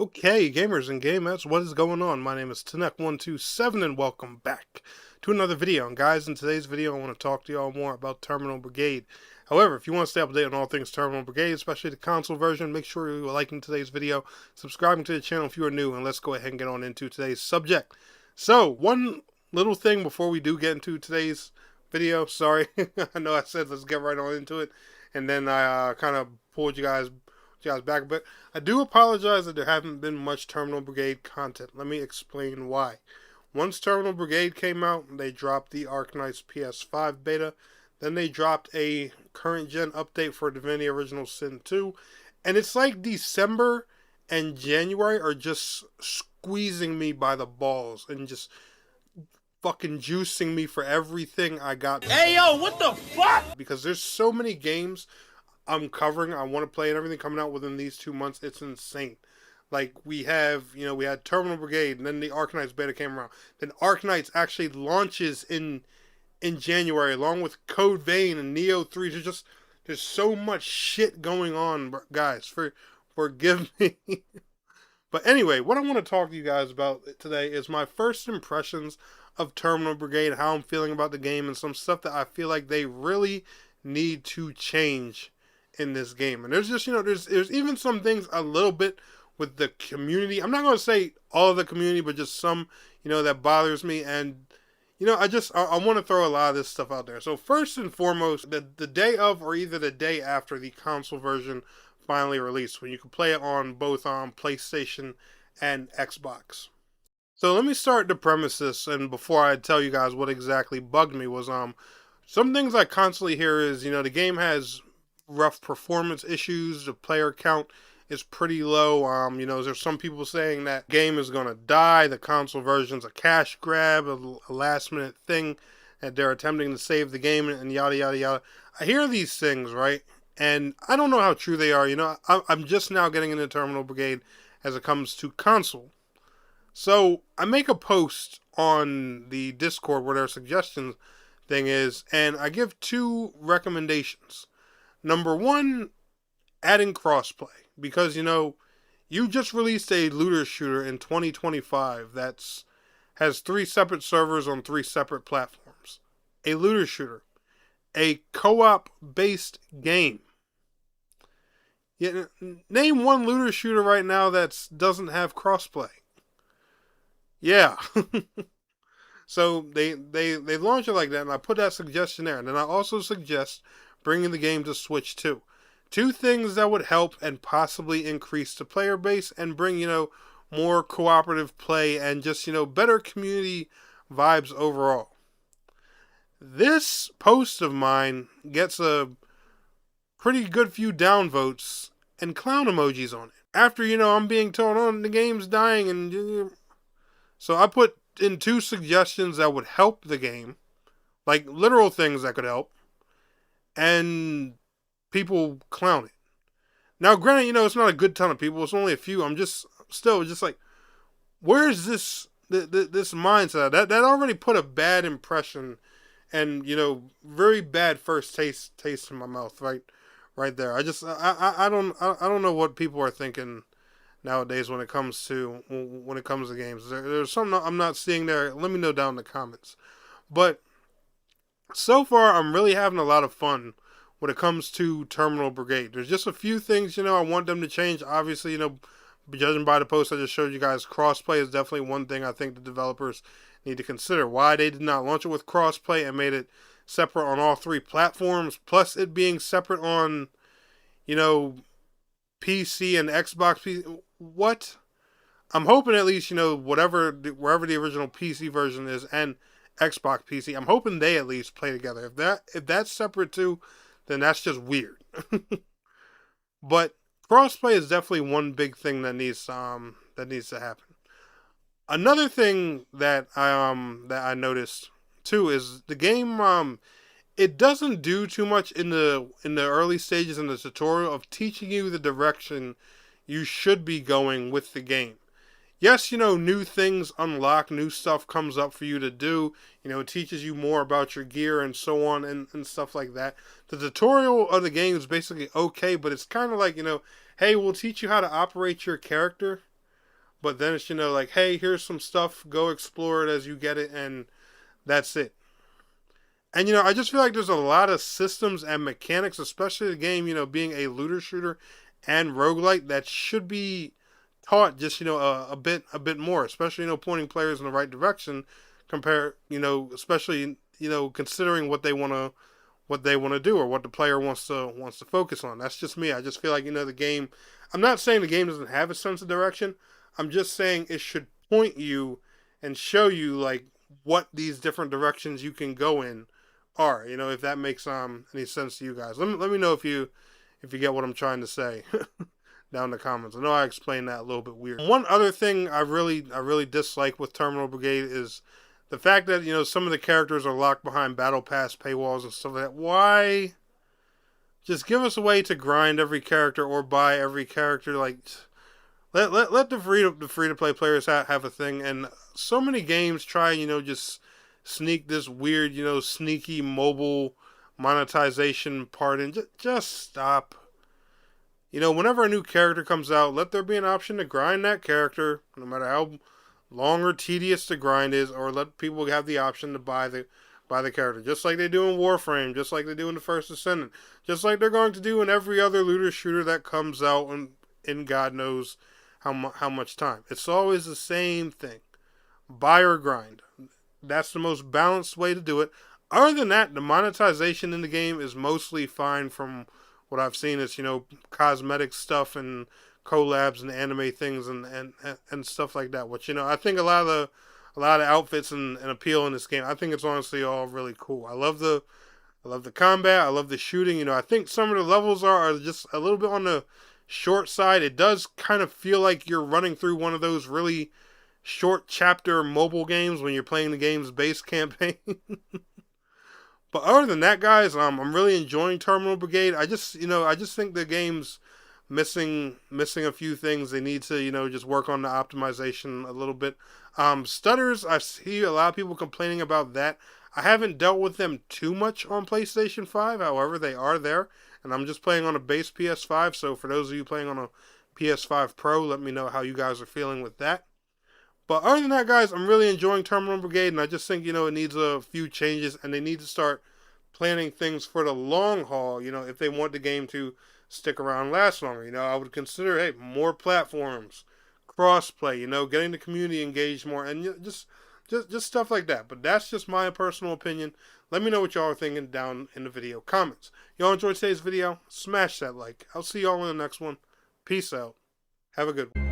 Okay, gamers and gamettes, what is going on? My name is Tanek127 and welcome back to another video. And guys, in today's video I want to talk to y'all more about Terminull Brigade. However, if you want to stay up to date on all things Terminull Brigade, especially the console version, make sure you are liking today's video, subscribing to the channel if you are new, and let's go ahead and get on into today's subject. So, one little thing before we do get into today's video, sorry, I know I said let's get right on into it, and then I kind of pulled you guys back a bit. I do apologize that there haven't been much Terminull Brigade content. Let me explain why. Once Terminull Brigade came out, they dropped the Arknight's PS5 beta. Then they dropped a current gen update for Divinity Original Sin 2. And it's like December and January are just squeezing me by the balls and just fucking juicing me for everything I got. Hey yo, what the fuck? Because there's so many games I'm covering, I want to play, and everything coming out within these 2 months. It's insane. Like, we had Terminull Brigade, and then the Arknight's beta came around. Then Arknight's actually launches in January, along with Code Vein and Neo 3. There's so much shit going on, guys. Forgive me. But anyway, what I want to talk to you guys about today is my first impressions of Terminull Brigade, how I'm feeling about the game, and some stuff that I feel like they really need to change in this game. And there's just, there's even some things a little bit with the community. I'm not going to say all of the community, but just some, that bothers me. And, I want to throw a lot of this stuff out there. So first and foremost, the day of or either the day after the console version finally released, when you can play it on both PlayStation and Xbox. So let me start to premise this, and before I tell you guys what exactly bugged me was, some things I constantly hear is, the game has rough performance issues, the player count is pretty low. There's some people saying that game is going to die, the console version's a cash grab, a last minute thing, that they're attempting to save the game, and yada yada yada. I hear these things, right? And I don't know how true they are. I'm just now getting into Terminull Brigade as it comes to console. So I make a post on the Discord where their suggestions thing is, and I give 2 recommendations. Number 1, adding crossplay. Because, you just released a looter shooter in 2025 has 3 separate servers on 3 separate platforms. A looter shooter. A co-op based game. Yeah, name one looter shooter right now that doesn't have crossplay. Yeah. So they launch it like that, and I put that suggestion there. And then I also suggest bringing the game to Switch too. 2 things that would help and possibly increase the player base and bring, more cooperative play and just, better community vibes overall. This post of mine gets a pretty good few downvotes and clown emojis on it. After, I'm being told, oh, the game's dying, and so I put in 2 suggestions that would help the game, like literal things that could help, and people clown it. Now, granted, it's not a good ton of people. It's only a few. I'm just like, where's this mindset? That already put a bad impression, and very bad first taste in my mouth right there. I don't know what people are thinking nowadays when it comes to games. There's something I'm not seeing there. Let me know down in the comments. But so far, I'm really having a lot of fun when it comes to Terminull Brigade. There's just a few things, I want them to change. Obviously, judging by the post I just showed you guys, crossplay is definitely one thing I think the developers need to consider. Why they did not launch it with crossplay and made it separate on all 3 platforms, plus it being separate on, PC and Xbox PC. What? I'm hoping at least, wherever the original PC version is and Xbox PC, I'm hoping they at least play together. If that's separate too, then that's just weird. But crossplay is definitely one big thing that needs to happen. Another thing that I noticed too is the game it doesn't do too much in the early stages in the tutorial of teaching you the direction you should be going with the game. Yes, new things unlock, new stuff comes up for you to do. It teaches you more about your gear and so on and stuff like that. The tutorial of the game is basically okay, but it's kind of like, hey, we'll teach you how to operate your character, but then it's, like, hey, here's some stuff, go explore it as you get it, and that's it. And, I just feel like there's a lot of systems and mechanics, especially the game, being a looter shooter and roguelike, that should be taught just, a bit more, especially, pointing players in the right direction, compare, especially, considering what they want to do, or what the player wants to focus on. That's just me. I just feel like, the game, I'm not saying the game doesn't have a sense of direction. I'm just saying it should point you and show you, like, what these different directions you can go in are, if that makes any sense to you guys. Let me know if you get what I'm trying to say down in the comments. I know I explained that a little bit weird. One other thing I really dislike with Terminull Brigade is the fact that, some of the characters are locked behind battle pass paywalls and stuff like that. Why? Just give us a way to grind every character or buy every character. Like, let the free to play players have a thing. And so many games try, just sneak this weird, sneaky mobile monetization part in. Just stop. Whenever a new character comes out, let there be an option to grind that character, no matter how long or tedious the grind is, or let people have the option to buy the character, just like they do in Warframe, just like they do in the First Ascendant, just like they're going to do in every other looter shooter that comes out in God knows how much time. It's always the same thing: buy or grind. That's the most balanced way to do it. Other than that, the monetization in the game is mostly fine from what I've seen. It's, cosmetic stuff and collabs and anime things and stuff like that. Which, I think a lot of outfits and appeal in this game. I think it's honestly all really cool. I love the combat. I love the shooting. I think some of the levels are just a little bit on the short side. It does kind of feel like you're running through one of those really short chapter mobile games when you're playing the game's base campaign. But other than that, guys, I'm really enjoying Terminull Brigade. I just think the game's missing a few things. They need to, just work on the optimization a little bit. Stutters, I see a lot of people complaining about that. I haven't dealt with them too much on PlayStation 5. However, they are there, and I'm just playing on a base PS5. So for those of you playing on a PS5 Pro, let me know how you guys are feeling with that. But other than that, guys, I'm really enjoying Terminull Brigade, and I just think, it needs a few changes, and they need to start planning things for the long haul, if they want the game to stick around, last longer. I would consider, hey, more platforms, crossplay, getting the community engaged more, and just stuff like that. But that's just my personal opinion. Let me know what y'all are thinking down in the video comments. Y'all enjoyed today's video? Smash that like. I'll see y'all in the next one. Peace out. Have a good one.